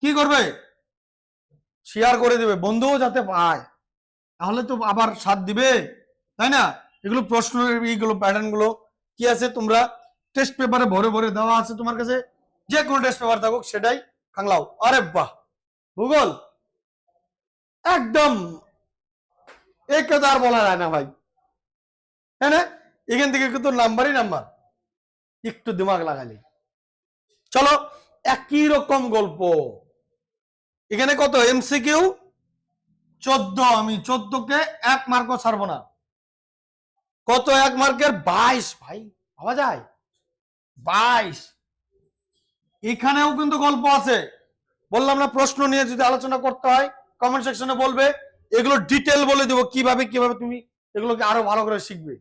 কি করবে, শেয়ার করে দিবে, বন্ধুও যাতে পায়, তাহলে তো আবার সাথ দিবে, তাই না? এগুলো প্রশ্ন, এইগুলো প্যাটার্ন গুলো কি আছে তোমরা টেস্ট পেপারে ভরে ভরে দেওয়া আছে তোমার কাছে, যে কোনো টেস্ট পেপার থাকুক সেটাই খাংলাও। আরে বাহ, ভূগোল একদম এক কথা আর বলা যায় না ভাই, হ্যাঁ না? এখান থেকে কিন্তু নাম্বারই নাম্বার, একটু দিমাগ লাগালে। চলো, একই রকম গল্প। এখানে কত এমসিকিউ 14, আমি 14কে 1 মার্কও ছাড়বো না। কত 1 মার্কের? 22 ভাই, ভাবা যায়? 22। এখানেও কিন্তু গল্প আছে, বললাম না প্রশ্ন নিয়ে যদি আলোচনা করতে হয় কমেন্ট সেকশনে বলবে, এগুলো ডিটেল বলে দেবো কিভাবে কিভাবে তুমি এগুলোকে আরো ভালো করে শিখবে।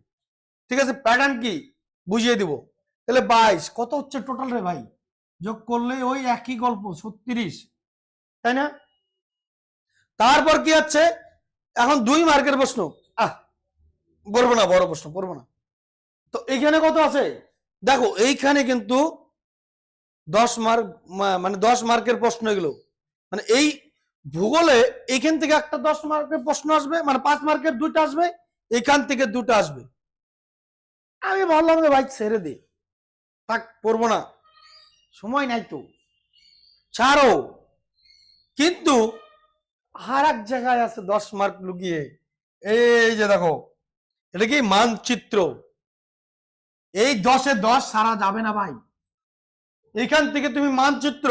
ঠিক আছে, প্যাটার্ন কি বুঝিয়ে দিব। তাহলে 22 কত হচ্ছে টোটাল রে ভাই, যোগ করলে ওই একই গল্প 36, তাই না? তারপর কি আছে, এখন 2 মার্কের প্রশ্ন, পড়বো না, বড় প্রশ্ন পড়বো না। তো এইখানে কত আছে দেখো, এইখানে কিন্তু 10 মার্ক, মানে 10 মার্কের প্রশ্ন এগুলো, মানে এই ভূগোলে এইখান থেকে একটা 10 মার্কের প্রশ্ন আসবে, মানে 5 মার্কের 2টা আসবে, এখান থেকে 2টা আসবে। আমি বললাম যে ভাই ছেড়ে দে, থাক পড়বো না, সময় নাই তো, ছাড়ো। কিন্তু আর এক জায়গায় আছে 10 মার্ক লুকিয়ে, এই যে দেখো, এটা কি মানচিত্র। এই 10-এ 10 সারা যাবে না ভাই, এখান থেকে তুমি মানচিত্র,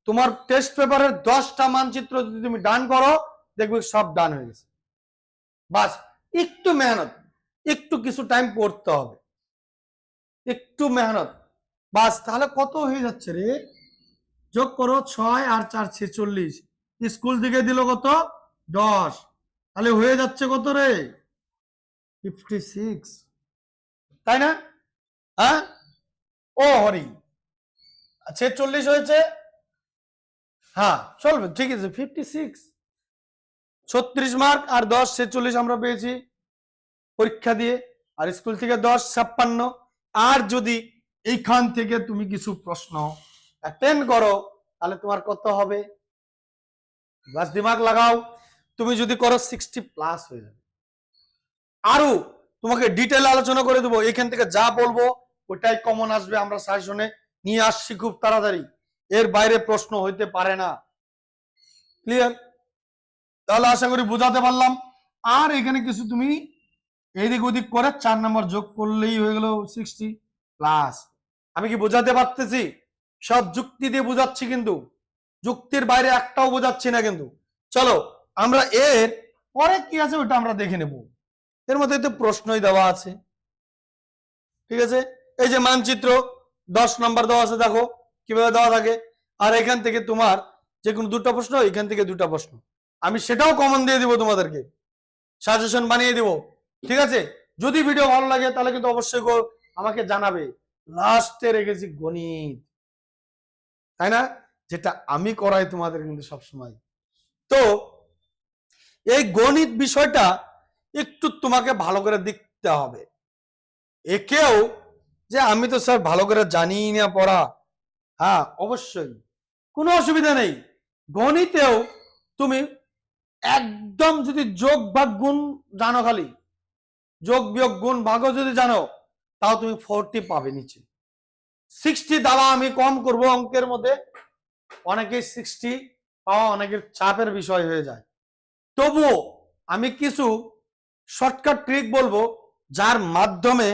তোমার টেস্ট পেপারের 10টা মানচিত্র যদি তুমি ডান করো দেখবে সব ডান হয়ে গেছে। বাস একটু মেহনত, একটু কিছু টাইম পড়তে হবে, একটু মেহনত, বাস তাহলে কত হয়ে যাচ্ছে রে, যোগ করো 6 আর 4 46, স্কুল থেকে দিল কত 10, তাহলে হয়ে যাচ্ছে কত রে 56, তাই না? হ্যাঁ, ও হরি 46 হয়েছে, হ্যাঁ চলবে, ঠিক আছে 56, 36 মার্ক আর 10 46 আমরা পেয়েছি পরীক্ষা দিয়ে, আর স্কুল থেকে 10 56। আর যদি এইখান থেকে তুমি কিছু প্রশ্ন অ্যাটেন্ড করো তাহলে তোমার কত হবে, বাস দিমাগ লাগাও, তুমি যদি করো 60 প্লাস হয়ে যাবে। আরো তোমাকে ডিটেল আলোচনা করে দেবো, এখান থেকে যা বলবো ওটাই কমন আসবে, আমরা সাজেশনে নিয়ে আসছি খুব তাড়াতাড়ি, এর বাইরে প্রশ্ন হইতে পারে না। ক্লিয়ার? তাহলে আশা করি বুঝাতে পারলাম। আর এখানে কিছু তুমি এদিক ওদিক করে 4 নাম্বার যোগ করলেই হয়ে গেল 60 প্লাস। আমি কি বোঝাতে পারতেছি? সব যুক্তি দিয়ে বোঝাচ্ছি, কিন্তু যুক্তির বাইরে একটাও বোঝাচ্ছি না কিন্তু। চলো আমরা এর পরে কি আছে ওটা আমরা দেখে নেব, এর মধ্যে তো প্রশ্নই দেওয়া আছে। ঠিক আছে, এই যে মানচিত্র 10 নাম্বার দেওয়া আছে, দেখো কিভাবে দেওয়া থাকে। আর এখান থেকে তোমার যে কোনো 2টা প্রশ্ন, এখান থেকে 2টা প্রশ্ন, আমি সেটাও কমন দিয়ে দিব তোমাদেরকে, সাজেশন বানিয়ে দিব। ঠিক আছে, যদি ভিডিও ভালো লাগে তাহলে কিন্তু অবশ্যই আমাকে জানাবে। লাস্টে রেখেছি গণিত, তাই না, যেটা আমি করাই তোমাদের কিন্তু সবসময়। তো এই গণিত বিষয়টা একটু তোমাকে ভালো করে দেখতে হবে। একেও যে আমি তো স্যার ভালো করে জানি না পড়া, হ্যাঁ অবশ্যই কোনো অসুবিধা নেই। গণিতেও তুমি একদম যদি যোগ ভাগ গুণ জানো, খালি যোগ বিয়োগ গুণ ভাগও যদি জানো, তাও তুমি 40 পাবে নিচে। 60 দেওয়া আমি কম করব অঙ্কের মধ্যে, অনেকেই 60 পাওয়া অনেকের চাপের বিষয় হয়ে যায়। তবুও আমি কিছু শর্টকাট ট্রিক বলবো, যার মাধ্যমে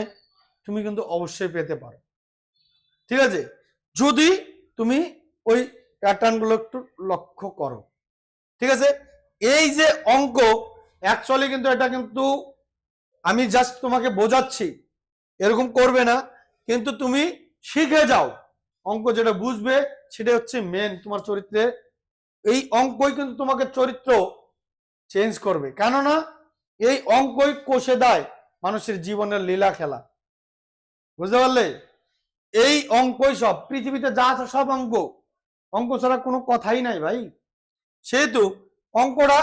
তুমি কিন্তু অবশ্যই পেতে পারো। ঠিক আছে, যদি তুমি ওই প্যাটার্নগুলো একটু লক্ষ্য করো। ঠিক আছে, এই যে অঙ্ক অ্যাকচুয়ালি কিন্তু এটা কিন্তু আমি জাস্ট তোমাকে বোঝাচ্ছি, এরকম করবে না, কিন্তু তুমি শিখে যাও অঙ্ক যেটা বুঝবে সেটা হচ্ছে মেন তোমার চরিত্রে। এই অঙ্কই কিন্তু তোমাকে চরিত্র চেঞ্জ করবে, কেননা এই অঙ্কই কষে দেয় মানুষের জীবনের লীলা খেলা। বুঝতে পারলে? এই অঙ্কই সব, পৃথিবীতে যা আছে সব অঙ্ক, অঙ্ক ছাড়া কোনো কথাই নাই ভাই। সেহেতু অঙ্কটা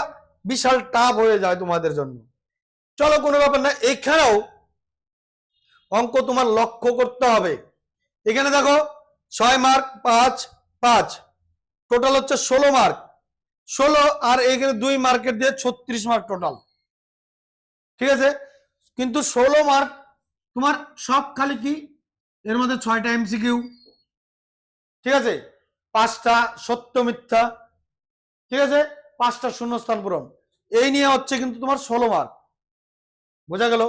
বিশাল টাফ হয়ে যায় তোমাদের জন্য। চলো কোনো ব্যাপার না, এখানেও অঙ্ক তোমার লক্ষ্য করতে হবে। এখানে দেখো 6 মার্ক 5 5, টোটাল হচ্ছে 16 মার্ক। 16 আর এখানে 2 মার্কের দিয়ে 36 মার্ক টোটাল। ঠিক আছে, কিন্তু 16 মার্ক তোমার সব খালি কি, এর মধ্যে 6টা এমসিকিউ, ঠিক আছে, 5টা সত্য মিথ্যা, ঠিক আছে, 5টা শূন্যস্থান পূরণ। এই নিয়ে হচ্ছে কিন্তু তোমার 16 মার্ক। বোঝা গেল?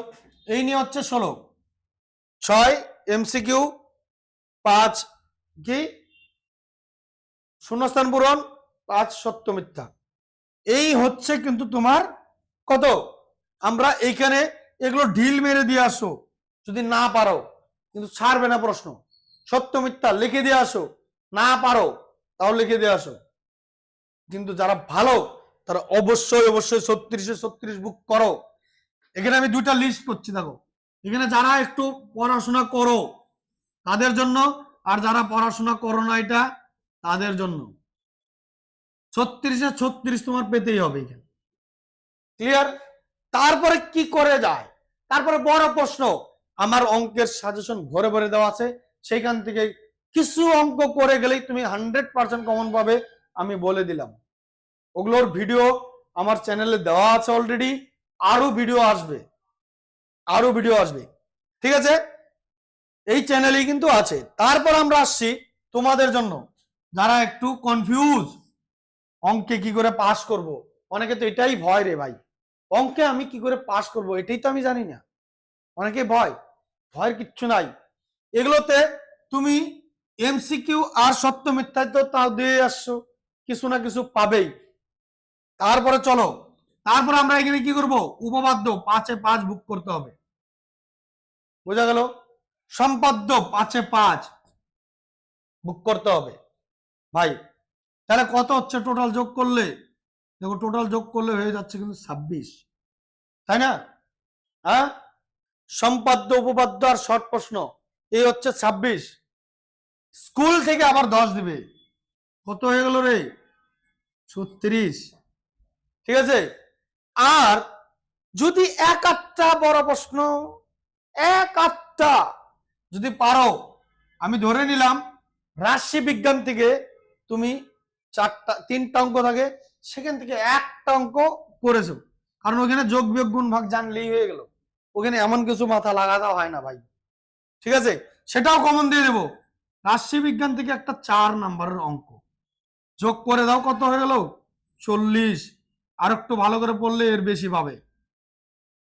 এই নিয়ে হচ্ছে 16, 6 এমসিকিউ, 5 কি শূন্যস্থান পূরণ, 5 সত্য মিথ্যা। এই হচ্ছে কিন্তু তোমার কত, আমরা এইখানে এগুলো ঢিল মেরে দিয়ে আসো যদি না পারো, কিন্তু ছাড়বে না প্রশ্ন। সত্য মিথ্যা লিখে দিয়ে আসো, না পারো তাও লিখে দিয়ে আসো। কিন্তু যারা ভালো তারা অবশ্যই অবশ্যই 36 বুক করো। এখানে আমি 2টা লিস্ট করছি, দেখো এখানে যারা একটু পড়াশোনা করো তাদের জন্য, আর যারা পড়াশোনা করো না এটা তাদের জন্য। 36 তোমার পেতেই হবে এখানে। ক্লিয়ার? তারপরে কি করে যায়, তারপরে বড় প্রশ্ন, আমার অঙ্কের সাজেশন ঘরে ঘরে দেওয়া আছে, সেইখান থেকে কিছু অঙ্ক করে গেলেই তুমি 100% কমন পাবে, আমি বলে দিলাম। ওগুলোর ভিডিও আমার চ্যানেলে দেওয়া আছে অলরেডি, আরো ভিডিও আসবে, আরো ভিডিও আসবে, ঠিক আছে, এই চ্যানেলেই কিন্তু আছে। তারপর আমরা আসছি তোমাদের জন্য যারা একটু কনফিউজ, অঙ্কে কি করে পাস করব। অনেকে তো এটাই ভয় রে ভাই, অঙ্কে আমি কি করে পাস করব এটাই তো আমি জানি না, অনেকে ভয়। ভয়ের কিচ্ছু নাই, এগুলোতে তুমি এমসিকিউ আর সত্য মিথ্যা তো তাও দিয়ে আসছো, কিছু না কিছু পাবেই। তারপরে চলো, তারপরে আমরা এখানে কি করব, উপপাদ্য 5-এ 5 বুক করতে হবে। বোঝা গেল? সম্পাদ্য 5-এ 5 বুক করতে হবে ভাই। তাহলে কত হচ্ছে টোটাল যোগ করলে, দেখো টোটাল যোগ করলে হয়ে যাচ্ছে কিন্তু 26, তাই না? হ্যাঁ, সম্পাদ্য উপপাদ্য আর শর্ট প্রশ্ন এই হচ্ছে 26। স্কুল থেকে আবার 10 দিবে, কত হয়ে গেল রে, 36, ঠিক আছে। আর যদি এক আধটা বড় প্রশ্ন, এক আধটা যদি পারো, আমি ধরে নিলাম রাশি বিজ্ঞান থেকে তুমি 3টা অঙ্ক থাকে, সেখান থেকে একটা অঙ্ক করেছো, কারণ ওখানে যোগ বিয়োগ গুণ ভাগ জানলেই হয়ে গেল, ওখানে এমন কিছু মাথা লাগাতে হয় না ভাই, ঠিক আছে, সেটাও কমন দিয়ে দেবো। রাশি বিজ্ঞান থেকে একটা 4 নাম্বারের অঙ্ক যোগ করে দাও, কত হয়ে গেল 40, আর একটু ভালো করে পড়লে এর বেশি পাবে।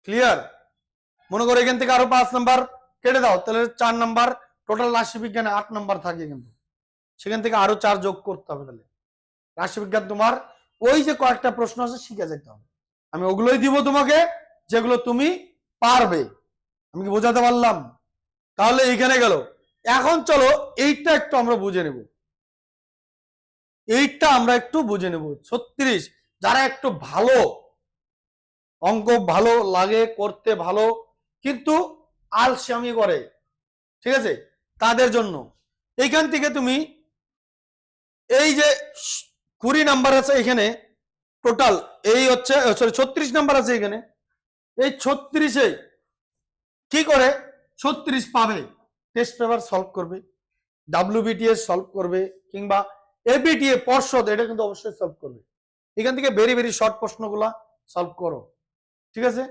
ক্লিয়ার? মনে করো এখান থেকে আরো 5 নাম্বার কেটে দাও, তাহলে 4 নাম্বার, টোটাল রাশি বিজ্ঞানে 8 নাম্বার থাকে, কিন্তু সেখান থেকে আরো 4 যোগ করতে হবে। তাহলে রাশি বিজ্ঞান তোমার ওই যে কয়েকটা প্রশ্ন আছে শিখে যেতে হবে, আমি ওগুলোই দিব তোমাকে যেগুলো তুমি পারবে। আমি কি বোঝাতে পারলাম? তাহলে এইখানে গেল। এখন চলো এইটা একটু আমরা বুঝে নেব, এইটা আমরা একটু বুঝে নেব। 36 যারা একটু ভালো অঙ্ক ভালো লাগে করতে, ভালো কিন্তু আলসেমি করে, ঠিক আছে, তাদের জন্য এইখান থেকে তুমি এই যে 20 নাম্বার আছে এখানে টোটাল, এই হচ্ছে সরি 36 নাম্বার আছে এখানে, এই 36-এ কি করে 36 পাবে, টেস্ট পেপার সলভ করবে, ডাব্লিউবিটিএস সলভ করবে, কিংবা এবিটিএ পর্ষদ, এটা কিন্তু অবশ্যই সলভ করবে। এখান থেকে ভেরি ভেরি শর্ট প্রশ্নগুলা সলভ করো, ঠিক আছে,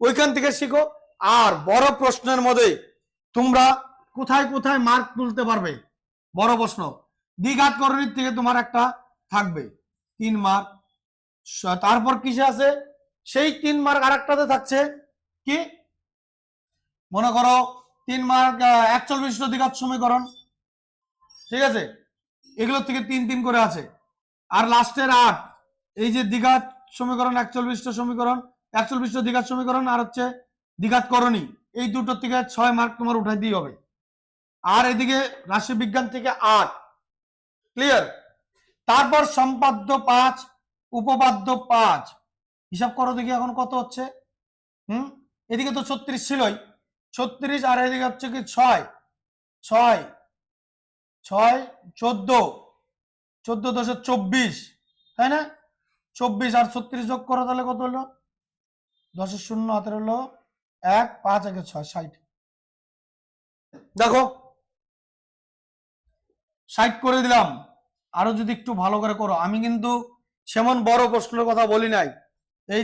ওইখান থেকে শিখো। আর বড় প্রশ্নের মধ্যে তোমরা কোথায় কোথায় মার্ক তুলতে পারবে, বড় প্রশ্ন দ্বিঘাত করণীর থেকে তোমার একটা থাকবে 3 মার্ক। তারপর কিসে আছে, সেই 3 মার্ক আর একটাতে থাকছে কি, মনে করো 3 মার্ক 41 দ্বিঘাত সমীকরণ, ঠিক আছে, এগুলোর থেকে 3 করে আছে। আর লাস্টের 8 এই যে দ্বিঘাত সমীকরণ, 41টা সমীকরণ, 41টা দ্বিঘাত সমীকরণ, আর হচ্ছে দ্বিঘাত করণী, এই দুটোর থেকে 6 মার্ক তোমার উঠাই দিয়ে হবে। আর এদিকে রাশিবিজ্ঞান থেকে 8। ক্লিয়ার? তারপর সম্পাদ্য 5, উপপাদ্য 5। হিসাব করো দেখি এখন কত হচ্ছে। এদিকে তো 36 ছিলই, 36 আর এদিকে হচ্ছে কি 6 6 6 14 14 10 24, তাই না? 24 আর 36 যোগ করো তাহলে কত হলো? 10 শূন্য হাতের হলো 1, 5 1 6 60। দেখো 60 করে দিলাম। আরো যদি একটু ভালো করে করো, আমি কিন্তু সেমন বড় প্রশ্নের কথা বলি নাই। এই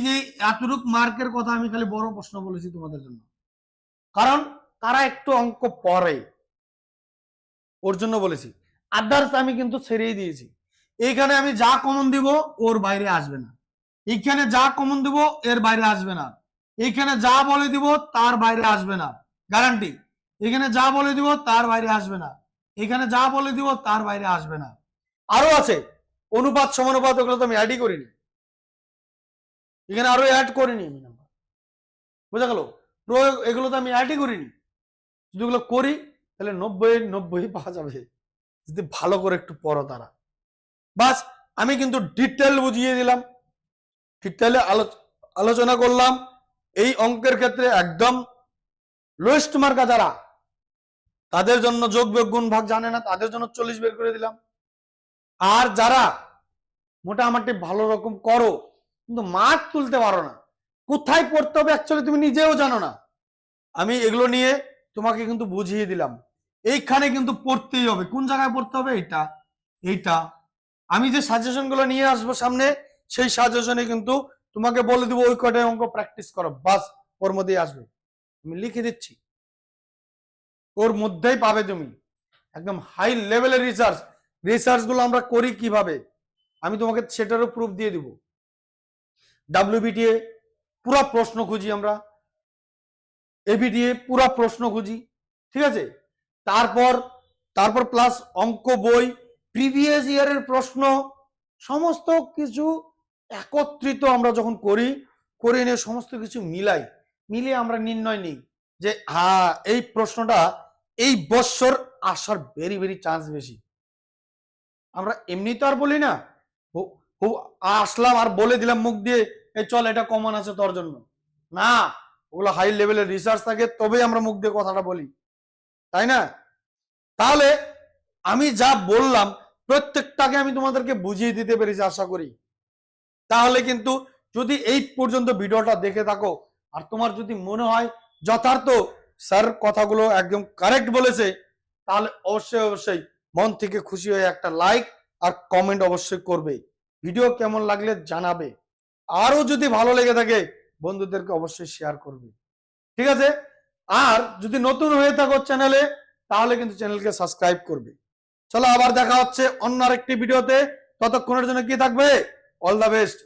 যে এতটুক মার্কের কথা আমি খালি বড় প্রশ্ন বলেছি তোমাদের জন্য, কারণ তারা একটু অঙ্ক পড়ে ওর জন্য বলেছি। আদার্স আমি কিন্তু ছেড়েই দিয়েছি। এইখানে আমি যা কমন দিব ওর বাইরে আসবে না, এইখানে যা কমন দিব এর বাইরে আসবে না, এইখানে যা বলে দিব তার বাইরে আসবে না, গ্যারান্টি। এখানে যা বলে দিব তার বাইরে আসবে না, এখানে যা বলে দিব তার বাইরে আসবে না। আরো আছে অনুপাত সমানুপাত, ওগুলো তো আমি অ্যাডই করিনি, এখানে আরো অ্যাড করিনি আমি নাম্বার, বোঝা গেল? প্রয়োগ এগুলো তো আমি অ্যাডই করিনি। যদি এগুলো করি তাহলে 90 পাওয়া যাবে, যদি ভালো করে একটু পড়ো তারা। বাস আমি কিন্তু ডিটেল বুঝিয়ে দিলাম, ডিটেলে আলোচনা করলাম। এই অঙ্কের ক্ষেত্রে একদম লোয়েস্ট মার্কা যারা, তাদের জন্য যোগ বিয়োগ গুণ ভাগ জানে না, তাদের জন্য 40 বের করে দিলাম। আর যারা মোটামুটি ভালো রকম করো কিন্তু মার্ক তুলতে পারো না, কোথায় পড়তে হবে অ্যাকচুয়ালি তুমি নিজেও জানো না, আমি এগুলো নিয়ে তোমাকে কিন্তু বুঝিয়ে দিলাম। এইখানে কিন্তু পড়তেই হবে, কোন জায়গায় পড়তে হবে, এইটা আমি যে সাজেশন গুলো নিয়ে আসবো সামনে, সেই সাজেশনে কিন্তু তোমাকে বলে দিব ওই কটায় অঙ্ক প্র্যাকটিস করো, বাস ওর মধ্যেই আসবে। আমি লিখে দিচ্ছি, ওর মধ্যেই পাবে তুমি একদম হাই লেভেলের রিসার্চ গুলো আমরা করি কিভাবে, আমি তোমাকে সেটারও প্রুফ দিয়ে দিব। WBTA পুরো প্রশ্ন খুঁজি আমরা, ABTA পুরো প্রশ্ন খুঁজি, ঠিক আছে? তারপর প্লাস অঙ্ক বই, প্রিভিয়াস ইয়ারের প্রশ্ন, সমস্ত কিছু একত্রিত আমরা যখন করে নিয়ে সমস্ত কিছু মিলিয়ে আমরা নির্ণয় নিই যে হ্যাঁ এই প্রশ্নটা এই বছর আসার ভেরি ভেরি চান্স বেশি। আমরা এমনি তো আর বলি না আসলাম আর বলে দিলাম মুখ দিয়ে এই চল এটা কমন আছে তোর জন্য, না, ওগুলো হাই লেভেলের রিসার্চ থাকে তবেই আমরা মুখ দিয়ে কথাটা বলি, তাই না? তাহলে আমি যা বললাম প্রত্যেকটাকে আমি তোমাদেরকে বুঝিয়ে দিতে পেরেছি আশা করি। তাহলে কিন্তু যদি এই পর্যন্ত ভিডিওটা দেখে থাকো আর তোমার যদি মনে হয় যথার্থ স্যার কথাগুলো একদম কারেক্ট বলেছে, তাহলে অবশ্যই মন থেকে খুশি হয়ে একটা লাইক আর কমেন্ট অবশ্যই করবে। ভিডিও কেমন লাগলে জানাবে, আরো যদি ভালো লেগে থাকে বন্ধুদেরকে অবশ্যই শেয়ার করবে, ঠিক আছে? আর যদি নতুন হয়ে থাকো চ্যানেলে, তাহলে কিন্তু চ্যানেলকে সাবস্ক্রাইব করবে। চলো আবার দেখা হচ্ছে অন্য আরেকটি ভিডিওতে, ততক্ষণের জন্য কি থাকবে, অল দ্য বেস্ট।